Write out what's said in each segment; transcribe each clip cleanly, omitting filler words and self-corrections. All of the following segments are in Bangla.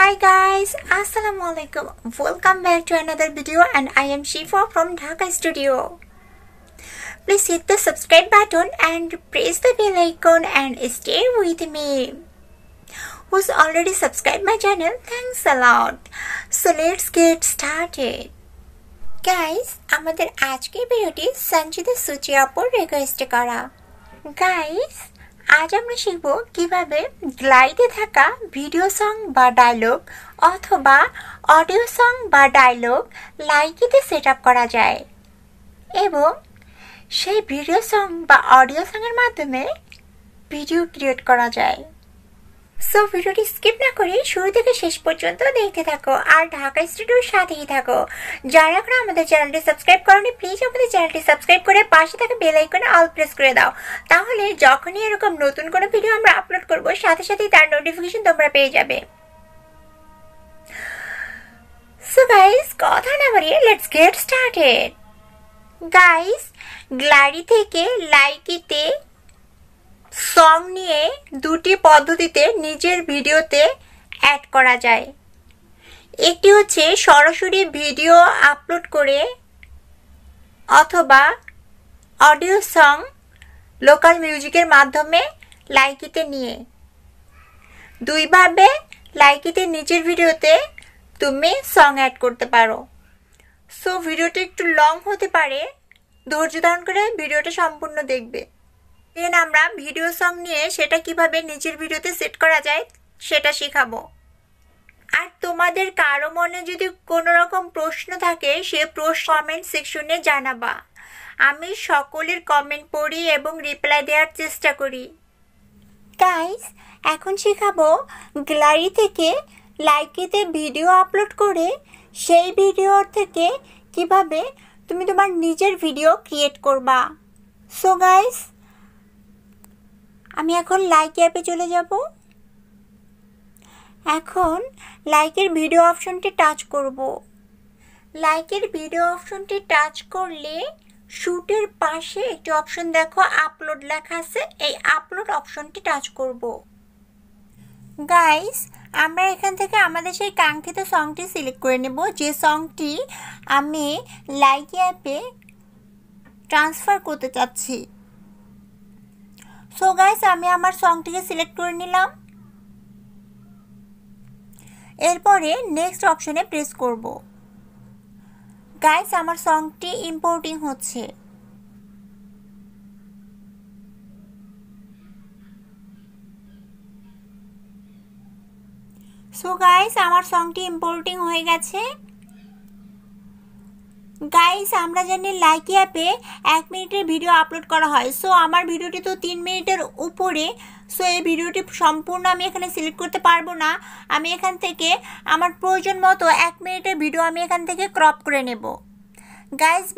Hi guys, Assalamualaikum. Welcome back to another video and I am Shifa from Dhaka Studio. Please hit the subscribe button and press the bell icon and stay with me. Who's already subscribed my channel? Thanks a lot. So let's get started. Guys, আমাদের আজকের ভিডিওটি সঞ্চিতা সুচি আপুর রিকোয়েস্টে করা। Guys, আজ আমরা শিখব কিভাবে গ্লাইডে থাকা ভিডিও সং বা ডায়লগ অথবা অডিও সং বা ডায়লগ লাইকিতে সেটআপ করা যায় এবং সেই ভিডিও সং বা অডিও সং এর মাধ্যমে ভিডিও ক্রিয়েট করা যায়। সো ভিডিওটি স্কিপ না করে শুরু থেকে শেষ পর্যন্ত দেখতে থাকো আর ঢাকা স্টুডিওর সাথেই থাকো। যারা এখন আমাদের চ্যানেলটি সাবস্ক্রাইব করোনি প্লিজ আমাদের চ্যানেলটি সাবস্ক্রাইব করে পাশে থাকা বেল আইকনে অল প্রেস করে দাও, তাহলে যখনই এরকম নতুন কোনো ভিডিও আমরা আপলোড করব সাথে সাথেই তার নোটিফিকেশন তোমরা পেয়ে যাবে। সো গাইস, কথা না বাড়িয়ে let's get started. Guys, gallery থেকে লাইকিতে সং নিয়ে দুটি পদ্ধতিতে নিজের ভিডিওতে অ্যাড করা যায়। একটি হচ্ছে সরাসরি ভিডিও আপলোড করে অথবা অডিও সং লোকাল মিউজিকের মাধ্যমে লাইকিতে নিয়ে। দুইভাবে লাইকিতে নিজের ভিডিওতে তুমি সং অ্যাড করতে পারো। সো ভিডিওটা একটু লং হতে পারে, ধৈর্য ধারণ করে ভিডিওটা সম্পূর্ণ দেখবে। দেন আমরা ভিডিও সং নিয়ে সেটা কিভাবে নিজের ভিডিওতে সেট করা যায় সেটা শেখাবো। আর তোমাদের কারো মনে যদি কোনো রকম প্রশ্ন থাকে সে প্রশ্ন কমেন্ট সেকশনে জানাবা, আমি সকলের কমেন্ট পড়ি এবং রিপ্লাই দেওয়ার চেষ্টা করি। গাইস, এখন শেখাবো গ্যালারি থেকে লাইকিতে ভিডিও আপলোড করে সেই ভিডিও থেকে কিভাবে তুমি তোমার নিজের ভিডিও ক্রিয়েট করবা। সো গাইস, আমি এখন লাইক অ্যাপে চলে যাব। এখন লাইকের ভিডিও অপশনটি টাচ করব। লাইকের ভিডিও অপশনটি টাচ করলে শুটের পাশে একটি অপশন দেখো আপলোড লেখা আছে, এই আপলোড অপশনটি টাচ করব। গাইস, আমরা এখান থেকে আমাদের সেই কাঙ্ক্ষিত সংটি সিলেক্ট করে নেব, যে সংটি আমি লাইক অ্যাপে ট্রান্সফার করতে চাচ্ছি। সো গাইস, আমি আমার সংটিকে সিলেক্ট করে নিলাম। এরপরে নেক্সট অপশনে প্রেস করব। গাইস, আমার সংটি ইম্পোর্টিং হচ্ছে। সো গাইস, আমার সংটি ইম্পোর্টিং হয়ে গেছে। গাইস, আমরা জানি লাইকি অ্যাপে 1 মিনিটের ভিডিও আপলোড করা হয়। সো আমার ভিডিওটি তো 3 মিনিটের উপরে, সো এই ভিডিওটি সম্পূর্ণ আমি এখানে সিলেক্ট করতে পারবো না। আমি এখান থেকে আমার প্রয়োজন মতো 1 মিনিটের ভিডিও আমি এখান থেকে ক্রপ করে নেব। গাইস,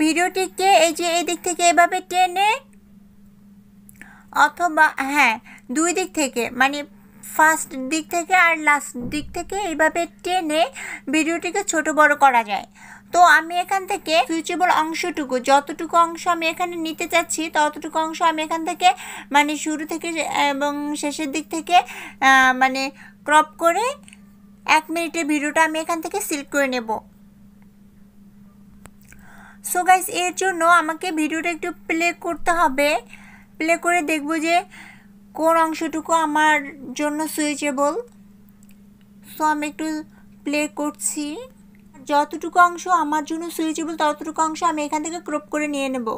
ভিডিওটিকে এই যে এই দিক থেকে এভাবে টেনে অথবা দুই দিক থেকে, মানে ফার্স্ট দিক থেকে আর লাস্ট দিক থেকে এইভাবে টেনে ভিডিওটিকে ছোট বড় করা যায়। তো আমি এখান থেকে সুইচেবল অংশটুকু, যতটুকু অংশ আমি এখানে নিতে চাচ্ছি ততটুকু অংশ আমি এখান থেকে মানে শুরু থেকে এবং শেষের দিক থেকে মানে ক্রপ করে 1 মিনিটের ভিডিওটা আমি এখান থেকে সিলেক্ট করে নেব। সো গাইস, এর জন্য আমাকে ভিডিওটা একটু প্লে করতে হবে। প্লে করে দেখব যে কোন অংশটুকু আমার জন্য সুইচেবল। সো আমি একটু প্লে করছি। যতটুকু অংশ আমার জন্য সুইচেবল ততটুকু অংশ আমি এখান থেকে ক্রপ করে নিয়ে নেব।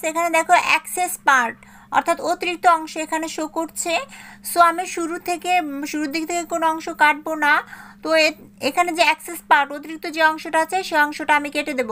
এখানে দেখো অ্যাক্সেস পার্ট অর্থাৎ অতিরিক্ত অংশ এখানে শো করছে। সো আমি শুরুর দিক থেকে কোনো অংশ কাটবো না। তো এখানে যে অ্যাক্সেস পার্ট অতিরিক্ত যে অংশটা আছে সেই অংশটা আমি কেটে দেব।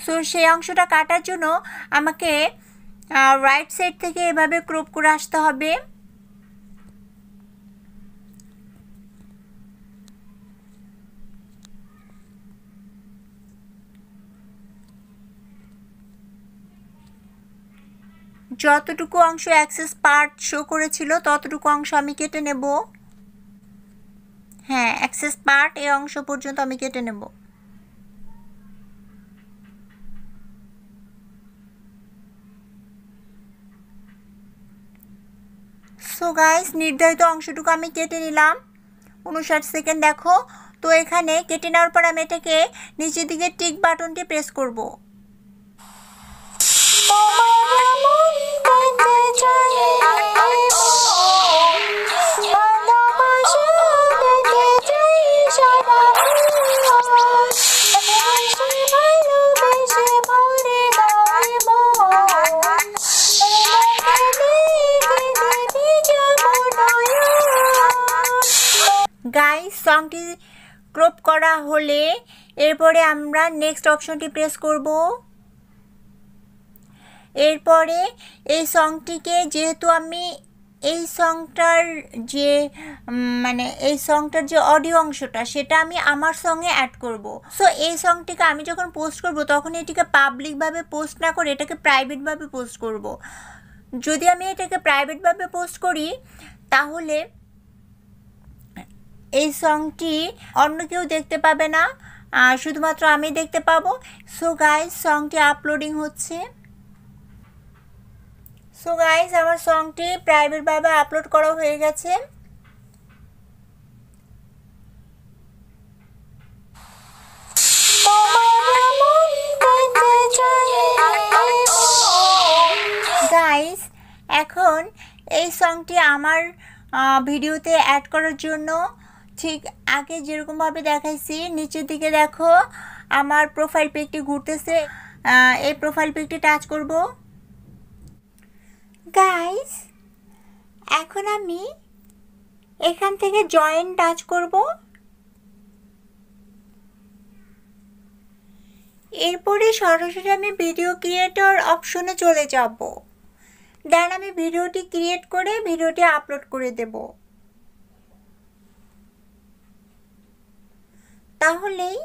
সো সেই অংশটা কাটার জন্য আমাকে রাইট সাইড থেকে এভাবে ক্রপ করে আসতে হবে। যতটুকু অংশ অ্যাক্সেস পার্ট শো করেছিল ততটুকু অংশ আমি কেটে নেব। হ্যাঁ, অ্যাক্সেস পার্ট এই অংশ পর্যন্ত আমি কেটে নেব। সো গাইস, নির্ধারিত অংশটুকু আমি কেটে নিলাম। 59 সেকেন্ড দেখো। তো এখানে কেটে নেওয়ার পর আমি এটাকে নিচের দিকে টিক বাটনটি প্রেস করব। গাইস, সংটি ক্রপ করা হলে এরপরে আমরা নেক্সট অপশনটি প্রেস করব। এরপরে এই সংটিকে যেহেতু আমি এই সংটার যে অডিও অংশটা সেটা আমি আমার সঙ্গে অ্যাড করব। সো এই সংটিকে আমি যখন পোস্ট করব তখন এটিকে পাবলিকভাবে পোস্ট না করে এটাকে প্রাইভেটভাবে পোস্ট করব। যদি আমি এটাকে প্রাইভেটভাবে পোস্ট করি তাহলে এই সংটি অন্য কেউ দেখতে পাবে না, শুধুমাত্র আমি দেখতে পাবো। সো গাইস, সংটি আপলোডিং হচ্ছে। সো গাইস, আমার সংটি প্রাইভেটভাবে আপলোড করা হয়ে গেছে। গাইস, এখন এই সংটি আমার ভিডিওতে অ্যাড করার জন্য ঠিক আগে যেরকমভাবে দেখাইছি নিচের দিকে দেখো আমার প্রোফাইল পিকটি ঘুরতেছে। এই প্রোফাইল পিকটি টাচ করব। গাইস, এখন আমি এখান থেকে জয়েন টাচ করব। এরপরে সরাসরি আমি ভিডিও ক্রিয়েটর অপশনে চলে যাব। দেন আমি ভিডিওটি ক্রিয়েট করে ভিডিওটি আপলোড করে দেব। তাহলেই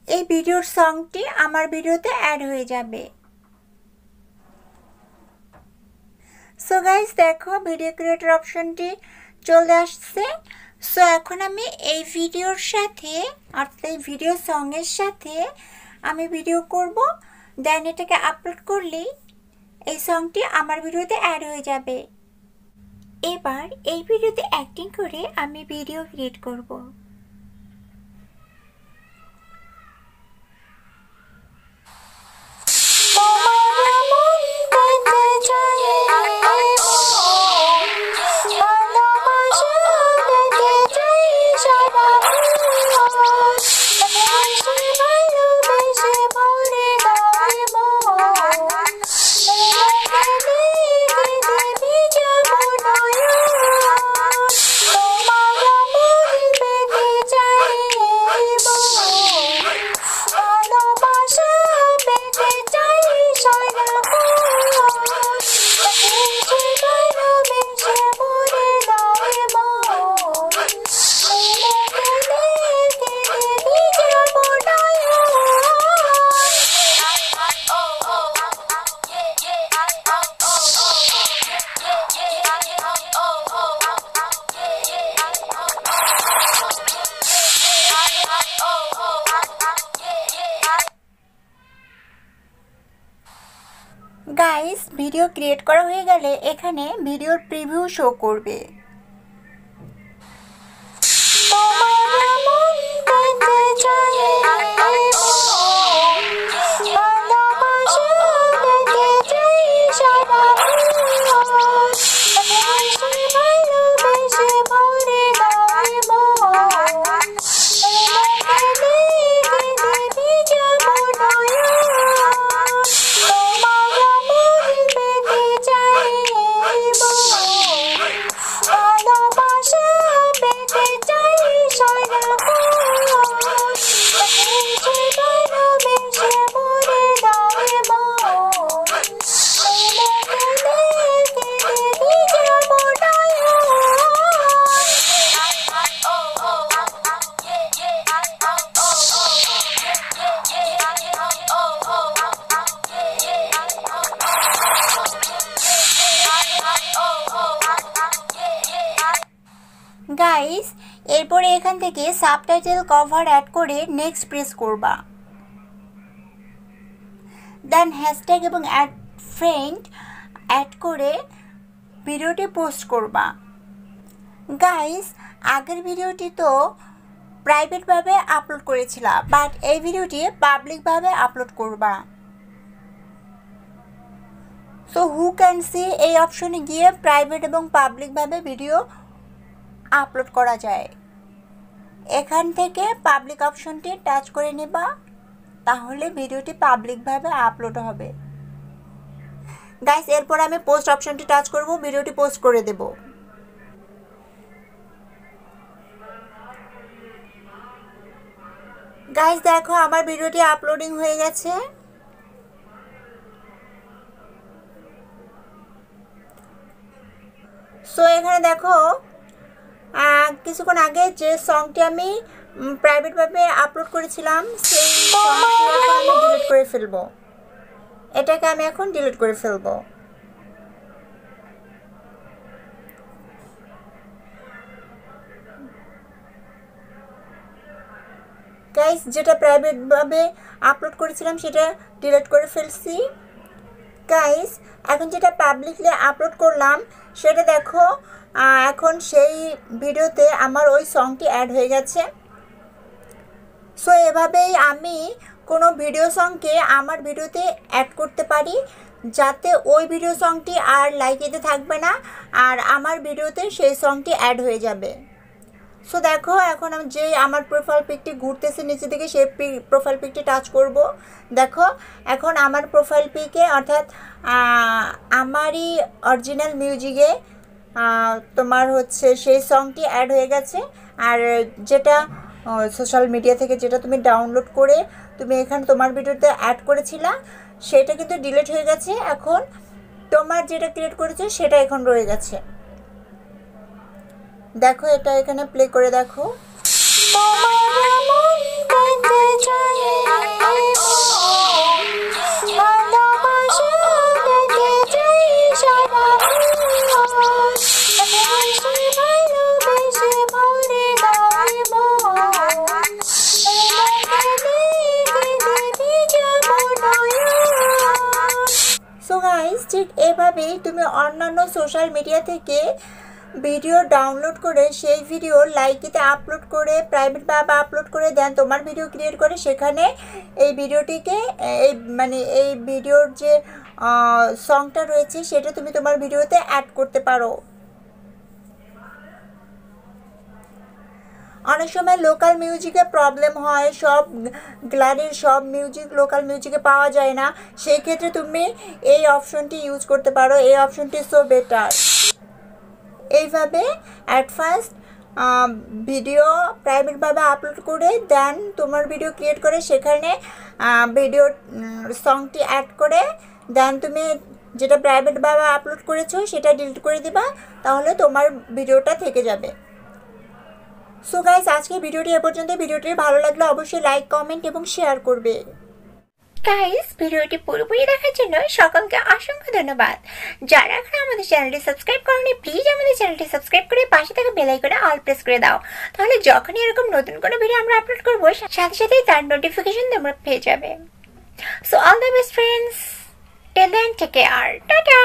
এই ভিডিওর সংটি আমার ভিডিওতে অ্যাড হয়ে যাবে। সো গাইস, দেখো ভিডিও ক্রিয়েটর অপশনটি চলে আসছে। সো এখন আমি এই ভিডিওর সাথে অর্থাৎ এই ভিডিও সঙ্গের সাথে আমি ভিডিও করব। দেন এটাকে আপলোড করলেই এই সংটি আমার ভিডিওতে অ্যাড হয়ে যাবে। এবার এই ভিডিওতে অ্যাক্টিং করে আমি ভিডিও ক্রিয়েট করব। গাইস, ভিডিও ক্রিয়েট করা হয়ে গেলে এখানে ভিডিওর প্রিভিউ শো করবে। গাইস এরপরে এখান থেকে সাবটাইটেল কভার অ্যাড করে নেক্সট প্রেস করবা, দেন হ্যাশট্যাগ এবং অ্যাড ফ্রেন্ড অ্যাড করে ভিডিওটি পোস্ট করবা। গাইস আগের ভিডিওটি তো প্রাইভেটভাবে আপলোড করেছিলাম, বাট এই ভিডিওটি পাবলিকভাবে আপলোড করবা। সো হু ক্যান সি এই অপশনে গিয়ে প্রাইভেট এবং পাবলিকভাবে ভিডিও আপলোড করা যায়। এখান থেকে পাবলিক অপশনটি টাচ করে নেবা, তাহলে ভিডিওটি পাবলিকভাবে আপলোড হবে। গাইস এরপর আমি পোস্ট অপশনটি টাচ করব, ভিডিওটি পোস্ট করে দেব। গাইস দেখো আমার ভিডিওটি আপলোডিং হয়ে গেছে। সো এখানে দেখো কিছুক্ষণ আগে যে সংটি আমি প্রাইভেটভাবে আপলোড করেছিলাম সেই সংটি এখন আমি ডিলিট করে ফেলবো। এটাকে আমি এখন ডিলিট করে ফেলবো। গাইস যেটা প্রাইভেটভাবে আপলোড করেছিলাম সেটা ডিলিট করে ফেলছি। গাইস এখন যেটা পাবলিকলি আপলোড করলাম সেটা দেখো এখন সেই ভিডিওতে আমার ওই সংটি অ্যাড হয়ে গেছে। সো এভাবেই আমি কোনো ভিডিও সংকে আমার ভিডিওতে অ্যাড করতে পারি, যাতে ওই ভিডিও সংটি আর লাইকিতে থাকবে না, আর আমার ভিডিওতে সেই সংটি অ্যাড হয়ে যাবে। সো দেখো এখন আমি যে আমার প্রোফাইল পিকটি ঘুরতেছে নিচে দিকে, সেই প্রোফাইল পিকটি টাচ করব। দেখো এখন আমার প্রোফাইল পিকে অর্থাৎ আমারই অরিজিনাল মিউজিকে তোমার হচ্ছে সেই সংটি অ্যাড হয়ে গেছে। আর যেটা সোশ্যাল মিডিয়া থেকে যেটা তুমি ডাউনলোড করে তুমি এখানে তোমার ভিডিওতে অ্যাড করেছিলা সেটা কিন্তু ডিলিট হয়ে গেছে। এখন তোমার যেটা ক্রিয়েট করেছো সেটা এখন রয়ে গেছে। দেখো এটা এখানে প্লে করে দেখো। সো গাইস ঠিক এভাবেই তুমি অন্যান্য সোশ্যাল মিডিয়া থেকে ভিডিও ডাউনলোড করে সেই ভিডিও লাইকিতে আপলোড করে প্রাইভেটভাবে আপলোড করে দেন তোমার ভিডিও ক্রিয়েট করে সেখানে এই ভিডিওটিকে এই ভিডিওর যে সংটা রয়েছে সেটা তুমি তোমার ভিডিওতে অ্যাড করতে পারো। অনেক সময় লোকাল মিউজিকে প্রবলেম হয়, সব গ্যালারির সব মিউজিক লোকাল মিউজিকে পাওয়া যায় না, সেই ক্ষেত্রে তুমি এই অপশনটি ইউজ করতে পারো। এই অপশনটি সো বেটার। এইভাবে অ্যাট ফার্স্ট ভিডিও প্রাইভেটভাবে আপলোড করে দেন তোমার ভিডিও ক্রিয়েট করে সেখানে ভিডিও সংটি অ্যাড করে দেন তুমি যেটা প্রাইভেটভাবে আপলোড করেছো সেটা ডিলিট করে দিবা, তাহলে তোমার ভিডিওটা থেকে যাবে। সো গাইস আজকে ভিডিওটি এ পর্যন্ত। ভিডিওটি ভালো লাগলে অবশ্যই লাইক কমেন্ট এবং শেয়ার করবে। গাইস ভিডিওটি পুরোপুরি দেখার জন্য সকলকে অসংখ্য ধন্যবাদ। যারা এখন আমাদের চ্যানেলটি সাবস্ক্রাইব করনি প্লিজ আমাদের চ্যানেলটি সাবস্ক্রাইব করে পাশে থাকা বেল আইকনে অল প্রেস করে দাও, তাহলে যখনই এরকম নতুন কোনো ভিডিও আমরা আপলোড করব সাথে সাথেই তার নোটিফিকেশন তোমরা পেয়ে যাবে। So all the best friends, till then take care, tata.